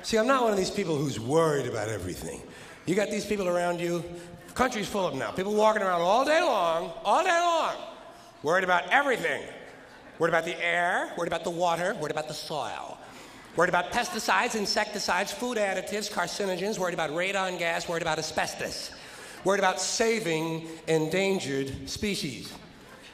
See, I'm not one of these people who's worried about everything. You got these people around you, the country's full of them now. People walking around all day long, worried about everything. Worried about the air, worried about the water, worried about the soil. Worried about pesticides, insecticides, food additives, carcinogens, worried about radon gas, worried about asbestos. Worried about saving endangered species.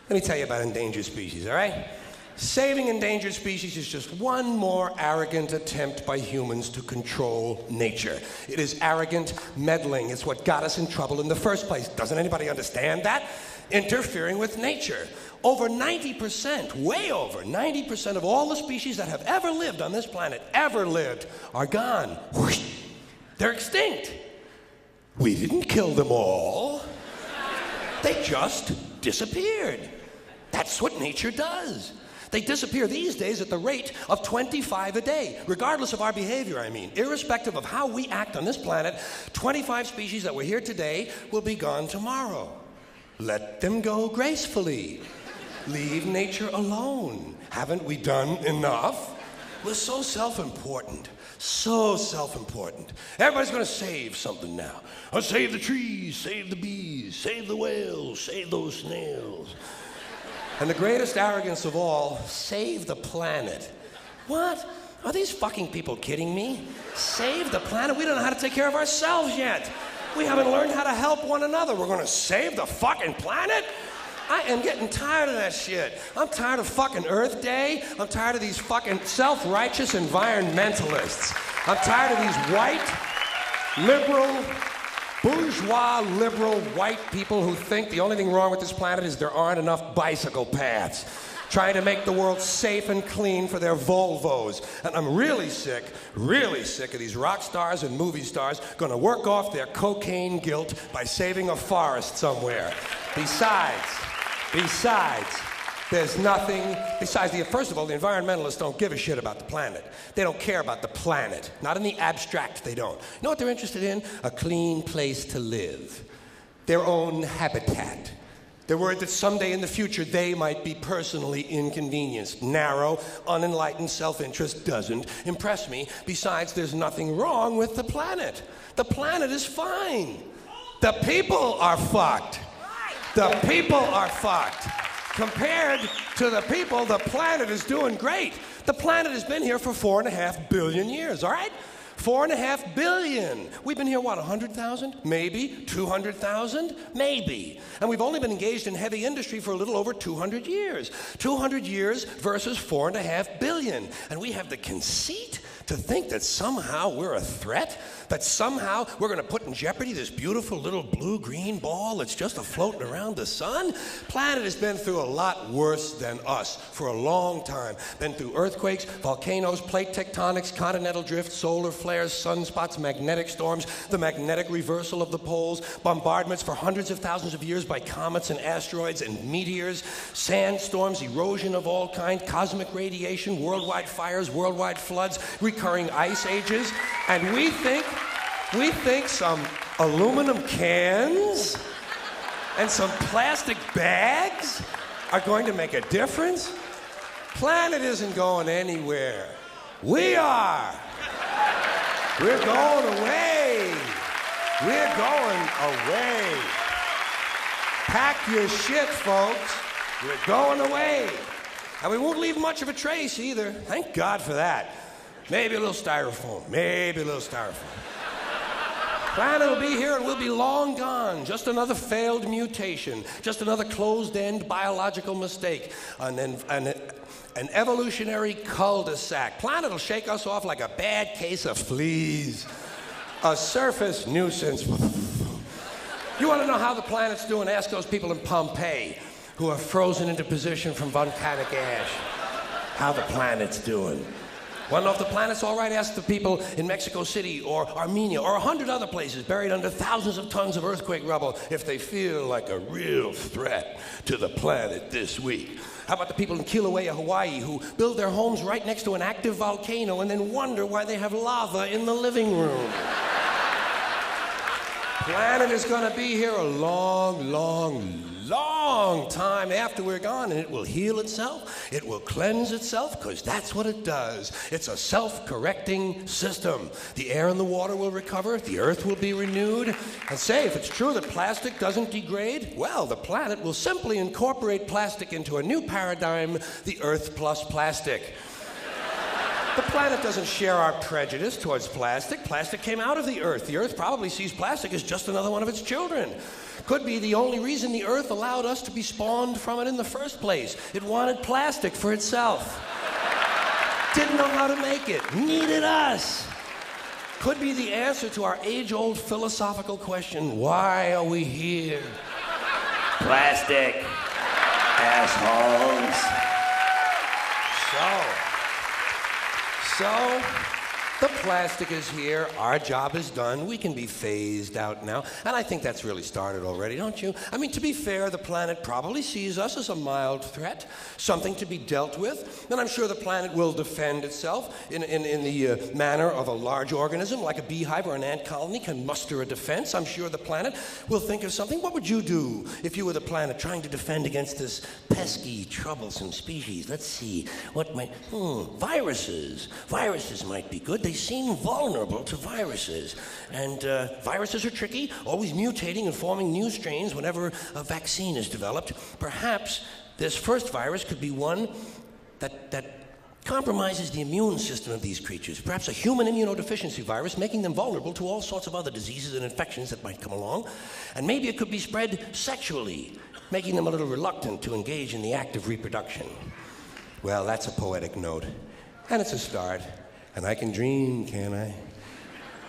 Let me tell you about endangered species, all right? Saving endangered species is just one more arrogant attempt by humans to control nature. It is arrogant meddling. It's what got us in trouble in the first place. Doesn't anybody understand that? Interfering with nature. Over 90%, way over 90% of all the species that have ever lived on this planet, are gone. Whoosh. They're extinct. We didn't kill them all. They just disappeared. That's what nature does. They disappear these days at the rate of 25 a day, regardless of our behavior, I mean. Irrespective of how we act on this planet, 25 species that were here today will be gone tomorrow. Let them go gracefully. Leave nature alone. Haven't we done enough? We're so self-important. So self-important. Everybody's going to save something now. I'll save the trees, save the bees, save the whales, save those snails. And the greatest arrogance of all, save the planet. What? Are these fucking people kidding me? Save the planet? We don't know how to take care of ourselves yet. We haven't learned how to help one another. We're going to save the fucking planet? I am getting tired of that shit. I'm tired of fucking Earth Day. I'm tired of these fucking self-righteous environmentalists. I'm tired of these white, liberal, bourgeois, liberal, white people who think the only thing wrong with this planet is there aren't enough bicycle paths. Trying to make the world safe and clean for their Volvos. And I'm really sick of these rock stars and movie stars gonna work off their cocaine guilt by saving a forest somewhere. Besides, there's nothing, first of all, the environmentalists don't give a shit about the planet. They don't care about the planet. Not in the abstract, they don't. You know what they're interested in? A clean place to live. Their own habitat. They're worried that someday in the future they might be personally inconvenienced. Narrow, unenlightened self-interest doesn't impress me. Besides, there's nothing wrong with the planet. The planet is fine. The people are fucked. The people are fucked. Compared to the people, the planet is doing great. The planet has been here for 4.5 billion years, all right? 4.5 billion. We've been here, what, 100,000? Maybe. 200,000? Maybe. And we've only been engaged in heavy industry for a little over 200 years. 200 years versus 4.5 billion. And we have the conceit to think that somehow we're a threat, that somehow we're going to put in jeopardy this beautiful little blue-green ball that's just floating around the sun. Planet has been through a lot worse than us for a long time. Been through earthquakes, volcanoes, plate tectonics, continental drift, solar flares, sunspots, magnetic storms, the magnetic reversal of the poles, bombardments for hundreds of thousands of years by comets and asteroids and meteors, sandstorms, erosion of all kinds, cosmic radiation, worldwide fires, worldwide floods, recurring ice ages, and we think some aluminum cans and some plastic bags are going to make a difference? Planet isn't going anywhere. We are. We're going away. We're going away. Pack your shit, folks. We're going away. And we won't leave much of a trace either. Thank God for that. Maybe a little styrofoam. Maybe a little styrofoam. Planet will be here and we'll be long gone. Just another failed mutation. Just another closed-end biological mistake. An evolutionary cul-de-sac. Planet will shake us off like a bad case of fleas. A surface nuisance. You want to know how the planet's doing? Ask those people in Pompeii who are frozen into position from volcanic ash. How the planet's doing. Want to know if the planet's all right? Ask the people in Mexico City or Armenia or 100 other places buried under thousands of tons of earthquake rubble if they feel like a real threat to the planet this week. How about the people in Kilauea, Hawaii, who build their homes right next to an active volcano and then wonder why they have lava in the living room? planet is going to be here a long, long, long time after we're gone, and it will heal itself. It will cleanse itself, because that's what it does. It's a self-correcting system. The air and the water will recover. The earth will be renewed. And say, if it's true that plastic doesn't degrade, well, the planet will simply incorporate plastic into a new paradigm, the Earth plus plastic. The planet doesn't share our prejudice towards plastic. Plastic came out of the Earth. The Earth probably sees plastic as just another one of its children. Could be the only reason the Earth allowed us to be spawned from it in the first place. It wanted plastic for itself. Didn't know how to make it. Needed us. Could be the answer to our age-old philosophical question, why are we here? Plastic. Assholes. So, the plastic is here, our job is done, we can be phased out now, and I think that's really started already, don't you? I mean, to be fair, the planet probably sees us as a mild threat, something to be dealt with, and I'm sure the planet will defend itself in the manner of a large organism, like a beehive or an ant colony can muster a defense. I'm sure the planet will think of something. What would you do if you were the planet trying to defend against this pesky, troublesome species? Let's see, what might, viruses. Viruses might be good. They seem vulnerable to viruses. And viruses are tricky, always mutating and forming new strains whenever a vaccine is developed. Perhaps this first virus could be one that compromises the immune system of these creatures. Perhaps a human immunodeficiency virus, making them vulnerable to all sorts of other diseases and infections that might come along. And maybe it could be spread sexually, making them a little reluctant to engage in the act of reproduction. Well, that's a poetic note. And it's a start. And I can dream, can't I?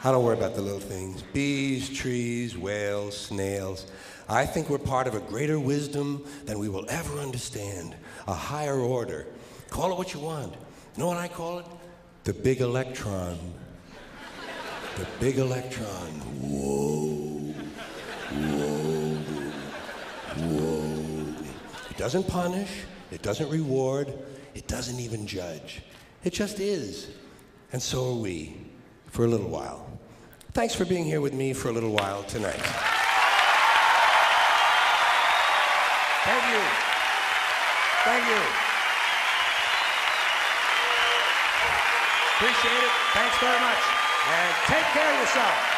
I don't worry about the little things. Bees, trees, whales, snails. I think we're part of a greater wisdom than we will ever understand. A higher order. Call it what you want. You know what I call it? The big electron. The big electron. Whoa. Whoa. Whoa. It doesn't punish. It doesn't reward. It doesn't even judge. It just is. And so are we, for a little while. Thanks for being here with me for a little while tonight. Thank you. Thank you. Appreciate it. Thanks very much. And take care of yourself.